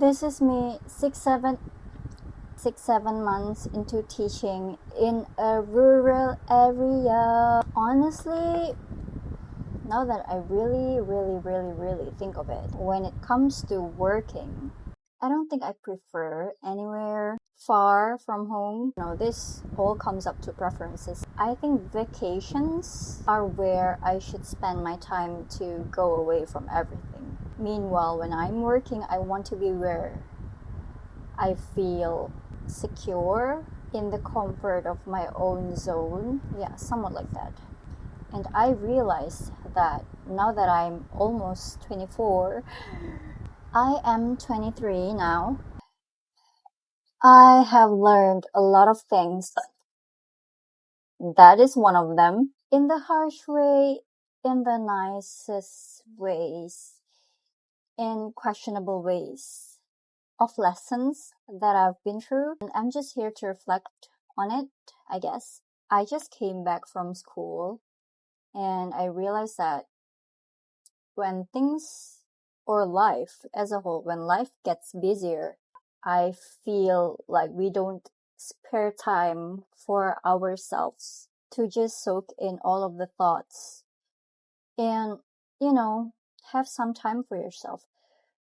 This is me 6 7 months into teaching in a rural area. Honestly, now that I really think of it, when it comes to working, I don't think I prefer anywhere far from home. This all comes up to preferences. I think vacations are where I should spend my time to go away from everything. Meanwhile, when I'm working, I want to be where I feel secure in the comfort of my own zone. Yeah, somewhat like that. And I realized that now that I'm almost 24, I am 23 now. I have learned a lot of things. That is one of them. In the harsh way, in the nicest ways, in questionable ways of lessons that I've been through. And I'm just here to reflect on it, I guess. I just came back from school and I realized that when things or life as a whole, when life gets busier, I feel like we don't spare time for ourselves to just soak in all of the thoughts and, have some time for yourself.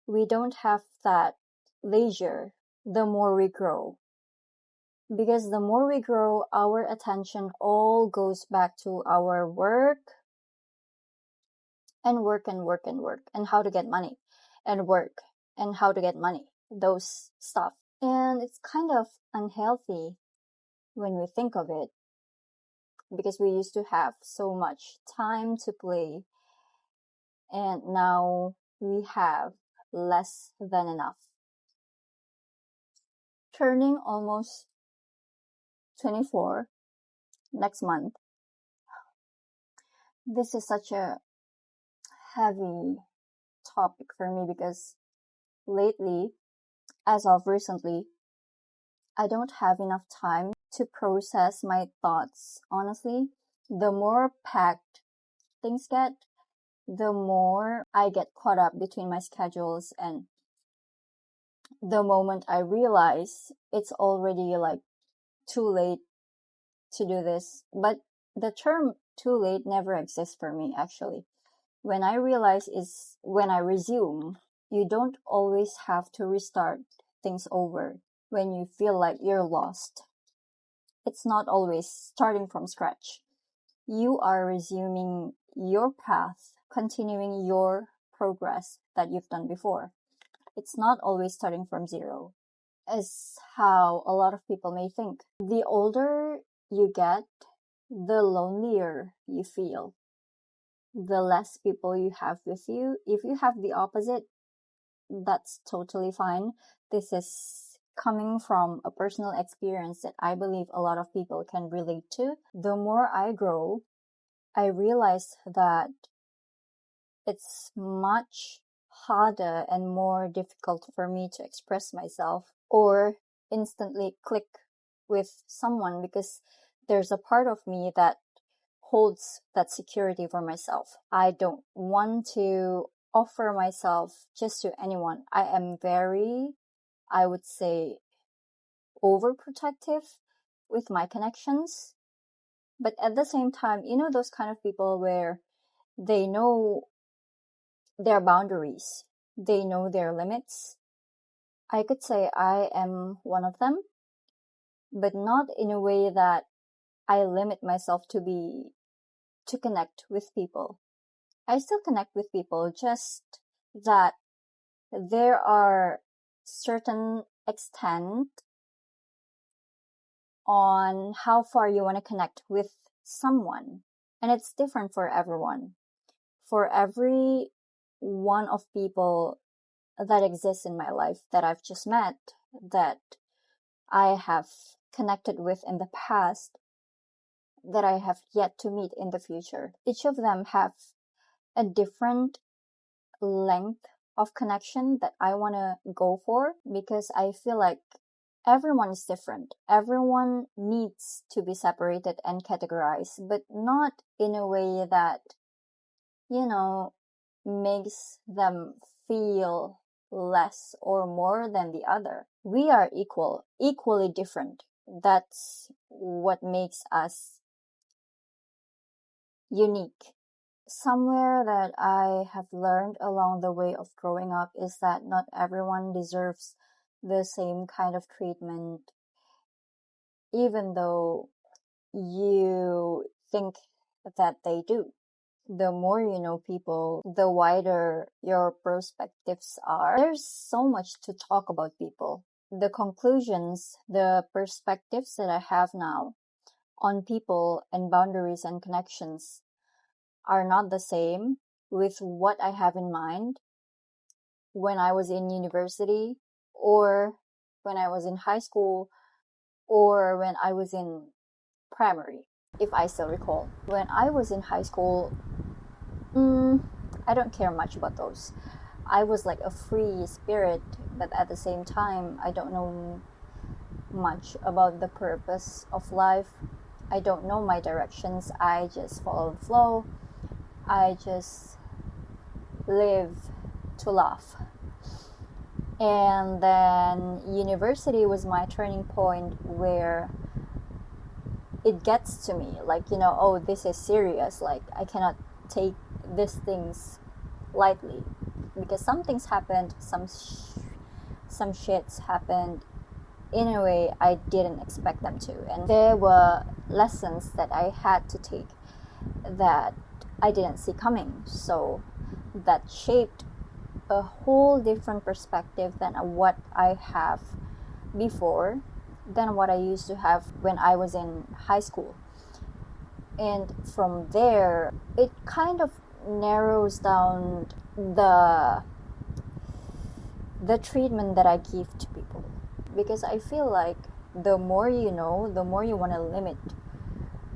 We don't have that leisure the more we grow. Because the more we grow, our attention all goes back to our work and work and work and work and how to get money and work and how to get money, those stuff. And it's kind of unhealthy when we think of it because we used to have so much time to play and now we have less than enough. Turning almost 24 next month. This is such a heavy topic for me because lately, as of recently, I don't have enough time to process my thoughts. Honestly, the more packed things get, the more I get caught up between my schedules, and the moment I realize it's already like too late to do this. But the term too late never exists for me actually. When I realize is when I resume. You don't always have to restart things over when you feel like you're lost. It's not always starting from scratch. You are resuming your path, continuing your progress that you've done before. It's not always starting from zero, as how a lot of people may think. The older you get, the lonelier you feel. The less people you have with you. If you have the opposite, that's totally fine. This is coming from a personal experience that I believe a lot of people can relate to. The more I grow, I realize that it's much harder and more difficult for me to express myself or instantly click with someone because there's a part of me that holds that security for myself. I don't want to offer myself just to anyone. I am very, I would say, overprotective with my connections. But at the same time, those kind of people where they know their boundaries, they know their limits. I could say I am one of them, but not in a way that I limit myself to connect with people. I still connect with people, just that there are certain extent on how far you want to connect with someone. And it's different for everyone. For every one of people that exists in my life that I've just met, that I have connected with in the past, that I have yet to meet in the future. Each of them have a different length of connection that I want to go for because I feel like everyone is different. Everyone needs to be separated and categorized, but not in a way that, makes them feel less or more than the other. We are equal, equally different. That's what makes us unique. Somewhere that I have learned along the way of growing up is that not everyone deserves the same kind of treatment, even though you think that they do. The more you know people, the wider your perspectives are. There's so much to talk about people. The conclusions, the perspectives that I have now on people and boundaries and connections are not the same with what I have in mind when I was in university, or when I was in high school, or when I was in primary, if I still recall. When I was in high school, I don't care much about those. I was like a free spirit, but at the same time, I don't know much about the purpose of life. I don't know my directions. I just follow the flow. I just live to laugh. And then university was my turning point, where it gets to me, like, oh, this is serious. Like, I cannot take these things lightly, because some things happened, some shits happened in a way I didn't expect them to, and there were lessons that I had to take that I didn't see coming. So that shaped a whole different perspective than what I have before, than what I used to have when I was in high school. And from there, it kind of narrows down the treatment that I give to people, because I feel like the more you know, the more you want to limit.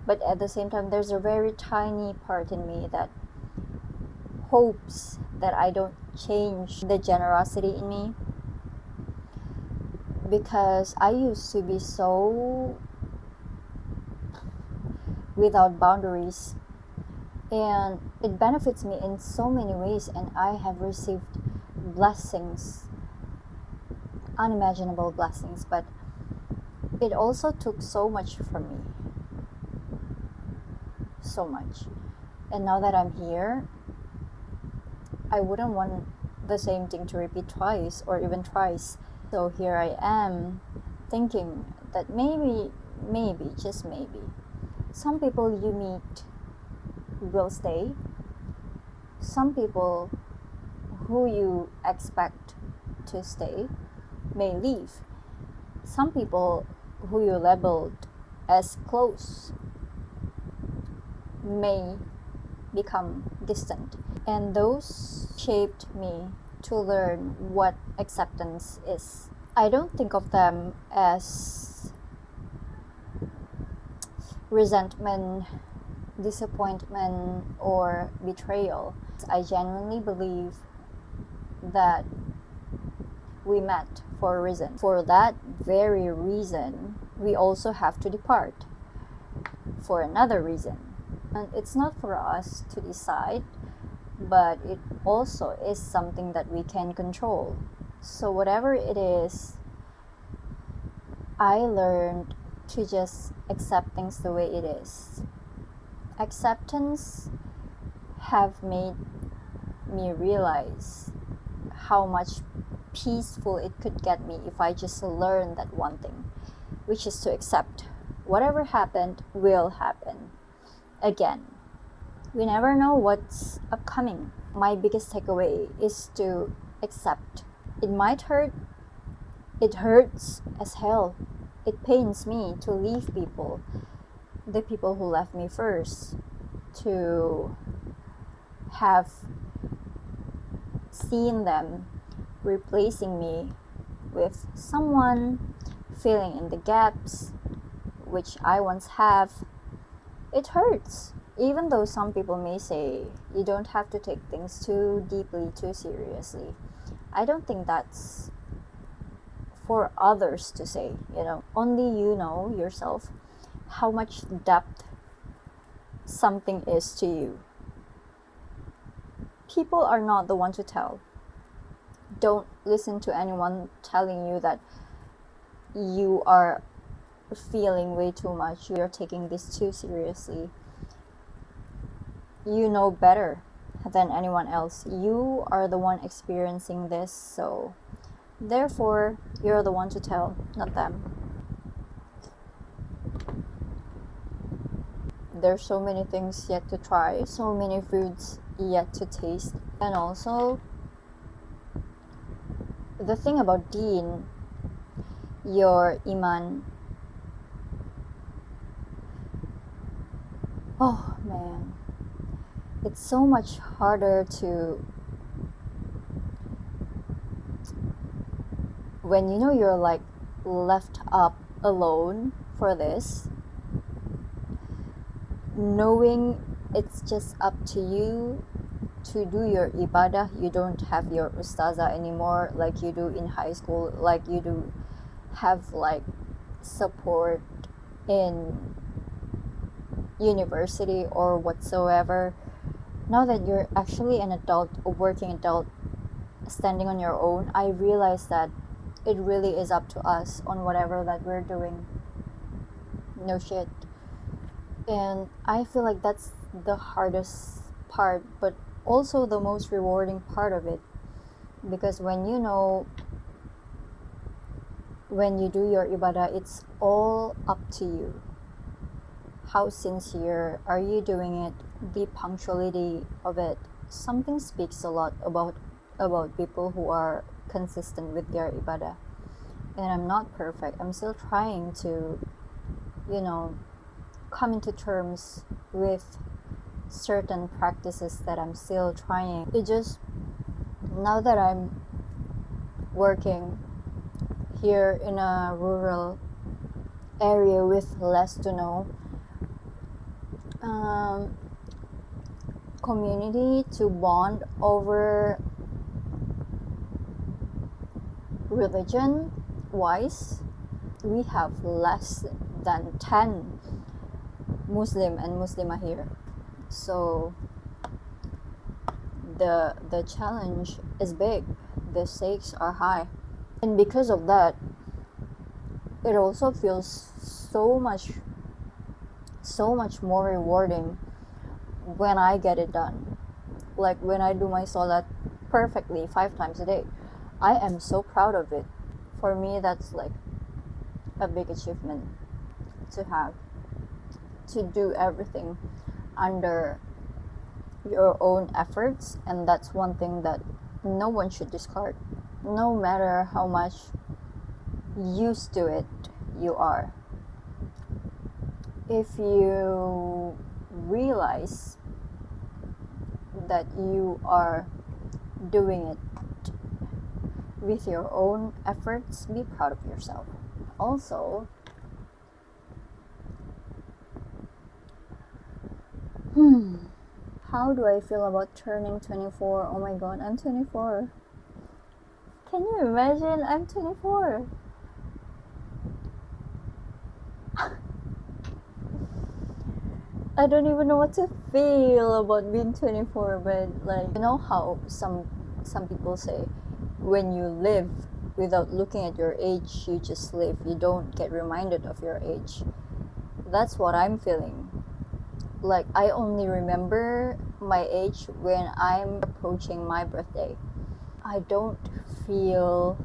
But at the same time, there's a very tiny part in me that hopes that I don't change the generosity in me, because I used to be so without boundaries, and it benefits me in so many ways, and I have received blessings, unimaginable blessings, but it also took so much from me, so much. And now that I'm here, I wouldn't want the same thing to repeat twice or even thrice. So here I am, thinking that maybe, just maybe, some people you meet will stay. Some people who you expect to stay may leave. Some people who you labeled as close may become distant. And those shaped me to learn what acceptance is. I don't think of them as resentment, disappointment, or betrayal. I genuinely believe that we met for a reason. For that very reason, we also have to depart for another reason. And it's not for us to decide, but it also is something that we can control. So whatever it is, I learned to just accept things the way it is. Acceptance have made me realize how much peaceful it could get me if I just learned that one thing, which is to accept whatever happened will happen again. We never know what's upcoming. My biggest takeaway is to accept. It might hurt. It hurts as hell. It pains me to leave people, the people who left me first, to have seen them replacing me with someone filling in the gaps which I once have. It hurts. Even though some people may say you don't have to take things too deeply, too seriously, I don't think that's for others to say. Only you know yourself how much depth something is to you. People are not the one to tell. Don't listen to anyone telling you that you are feeling way too much, you're taking this too seriously. You know better than anyone else. You are the one experiencing this, so therefore you're the one to tell, not them. There's so many things yet to try, so many foods yet to taste. And also, the thing about Deen, your iman, oh man, it's so much harder to, when you know you're like left up alone for this, knowing it's just up to you to do your ibadah. You don't have your ustazah anymore like you do in high school, like you do have like support in university or whatsoever. Now that you're actually an adult, a working adult, standing on your own, I realize that it really is up to us on whatever that we're doing. No shit. And I feel like that's the hardest part, but also the most rewarding part of it, because when you know, when you do your ibadah, it's all up to you. How sincere are you doing it? The punctuality of it. Something speaks a lot about people who are consistent with their ibadah. And I'm not perfect. I'm still trying to, come into terms with certain practices that I'm still trying. It just, now that I'm working here in a rural area with less to know community to bond over religion wise, we have less than 10 Muslim and Muslimah here. So the challenge is big, the stakes are high, and because of that, it also feels so much more rewarding when I get it done. Like when I do my salat perfectly 5 times a day, I am so proud of it. For me, that's like a big achievement to have, to do everything under your own efforts. And that's one thing that no one should discard, no matter how much used to it you are. If you realize that you are doing it with your own efforts, be proud of yourself. Also, how do I feel about turning 24? Oh my god, I'm 24. Can you imagine? I'm 24. I don't even know what to feel about being 24, but like, you know how some people say, when you live without looking at your age, you just live. You don't get reminded of your age. That's what I'm feeling. Like, I only remember my age when I'm approaching my birthday. I don't feel,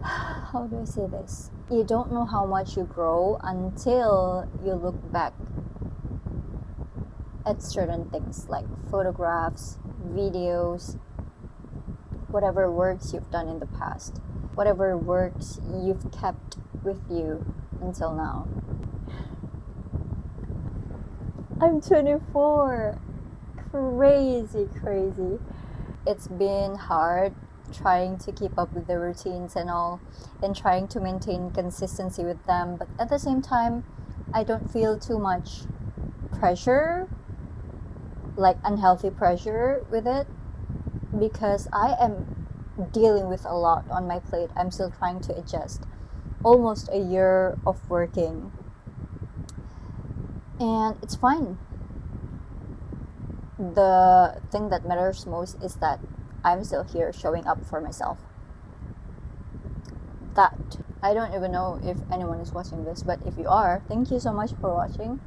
how do I say this? You don't know how much you grow until you look back at certain things like photographs, videos, whatever works you've done in the past, whatever works you've kept with you until now. I'm 24. Crazy. It's been hard trying to keep up with the routines and all, and trying to maintain consistency with them, but at the same time, I don't feel too much pressure, like unhealthy pressure with it, because I am dealing with a lot on my plate. I'm still trying to adjust. Almost a year of working, and it's fine. The thing that matters most is that I'm still here showing up for myself. That I don't even know if anyone is watching this, but if you are, thank you so much for watching.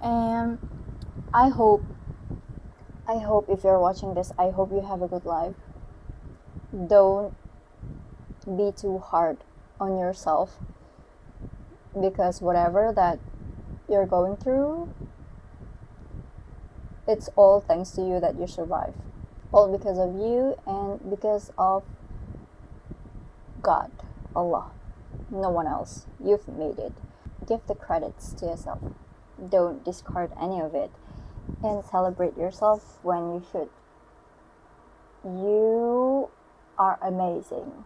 And I hope if you're watching this, I hope you have a good life. Don't be too hard on yourself, because whatever that you're going through, it's all thanks to you that you survive. All because of you and because of God, Allah. No one else. You've made it. Give the credits to yourself. Don't discard any of it. And celebrate yourself when you should. You are amazing.